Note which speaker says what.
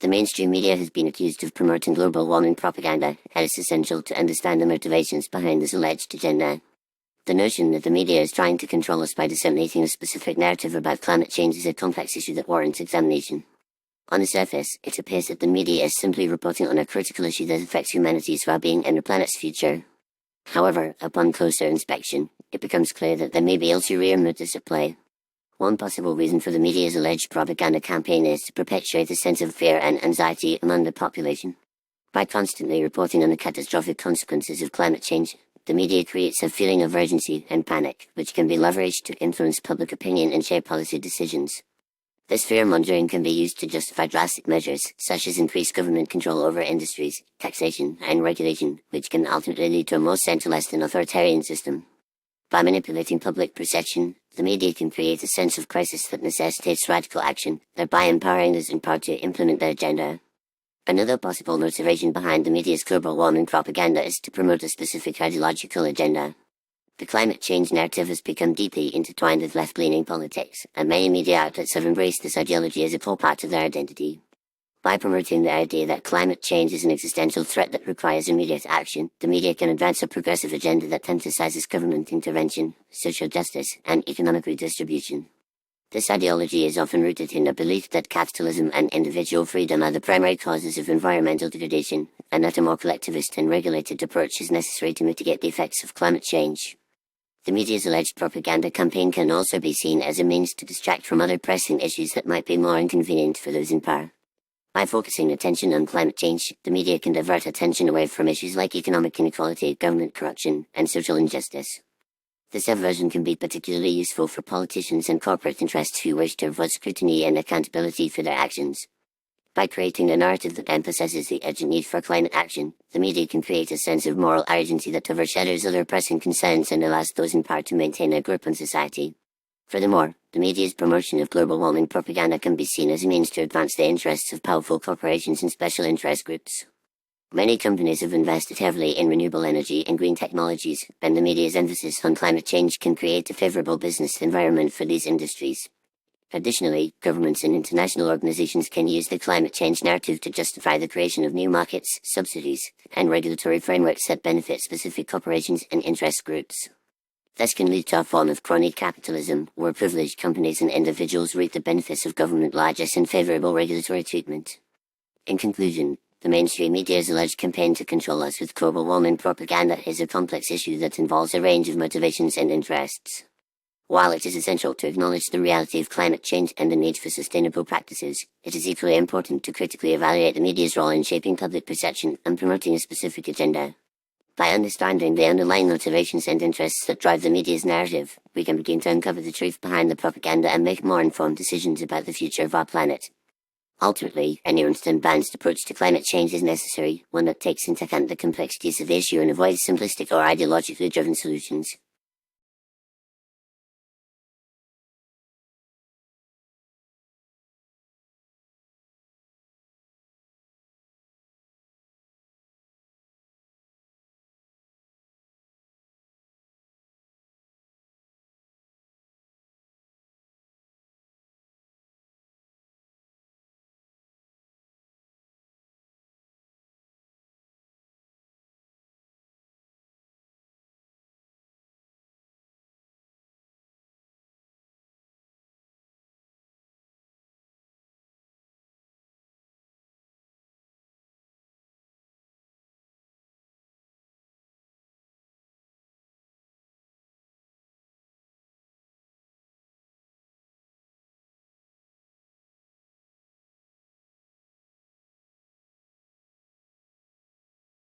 Speaker 1: The mainstream media has been accused of promoting global warming propaganda, and it's essential to understand the motivations behind this alleged agenda. The notion that the media is trying to control us by disseminating a specific narrative about climate change is a complex issue that warrants examination. On the surface, it appears that the media is simply reporting on a critical issue that affects humanity's well-being and the planet's future. However, upon closer inspection, it becomes clear that there may be ulterior motives at play. One possible reason for the media's alleged propaganda campaign is to perpetuate a sense of fear and anxiety among the population. By constantly reporting on the catastrophic consequences of climate change, the media creates a feeling of urgency and panic, which can be leveraged to influence public opinion and shape policy decisions. This fear-mongering can be used to justify drastic measures, such as increased government control over industries, taxation, and regulation, which can ultimately lead to a more centralized and authoritarian system. By manipulating public perception, the media can create a sense of crisis that necessitates radical action, thereby empowering those in power to implement their agenda. Another possible motivation behind the media's global warming propaganda is to promote a specific ideological agenda. The climate change narrative has become deeply intertwined with left-leaning politics, and many media outlets have embraced this ideology as a core part of their identity. By promoting the idea that climate change is an existential threat that requires immediate action, the media can advance a progressive agenda that emphasizes government intervention, social justice, and economic redistribution. This ideology is often rooted in the belief that capitalism and individual freedom are the primary causes of environmental degradation, and that a more collectivist and regulated approach is necessary to mitigate the effects of climate change. The media's alleged propaganda campaign can also be seen as a means to distract from other pressing issues that might be more inconvenient for those in power. By focusing attention on climate change, the media can divert attention away from issues like economic inequality, government corruption, and social injustice. This diversion can be particularly useful for politicians and corporate interests who wish to avoid scrutiny and accountability for their actions. By creating a narrative that emphasizes the urgent need for climate action, the media can create a sense of moral urgency that overshadows other pressing concerns and allows those in power to maintain their grip on society. Furthermore, the media's promotion of global warming propaganda can be seen as a means to advance the interests of powerful corporations and special interest groups. Many companies have invested heavily in renewable energy and green technologies, and the media's emphasis on climate change can create a favorable business environment for these industries. Additionally, governments and international organizations can use the climate change narrative to justify the creation of new markets, subsidies, and regulatory frameworks that benefit specific corporations and interest groups. This can lead to a form of crony capitalism, where privileged companies and individuals reap the benefits of government largesse and favorable regulatory treatment. In conclusion, the mainstream media's alleged campaign to control us with global warming propaganda is a complex issue that involves a range of motivations and interests. While it is essential to acknowledge the reality of climate change and the need for sustainable practices, it is equally important to critically evaluate the media's role in shaping public perception and promoting a specific agenda. By understanding the underlying motivations and interests that drive the media's narrative, we can begin to uncover the truth behind the propaganda and make more informed decisions about the future of our planet. Ultimately, a nuanced and balanced approach to climate change is necessary, one that takes into account the complexities of the issue and avoids simplistic or ideologically driven solutions.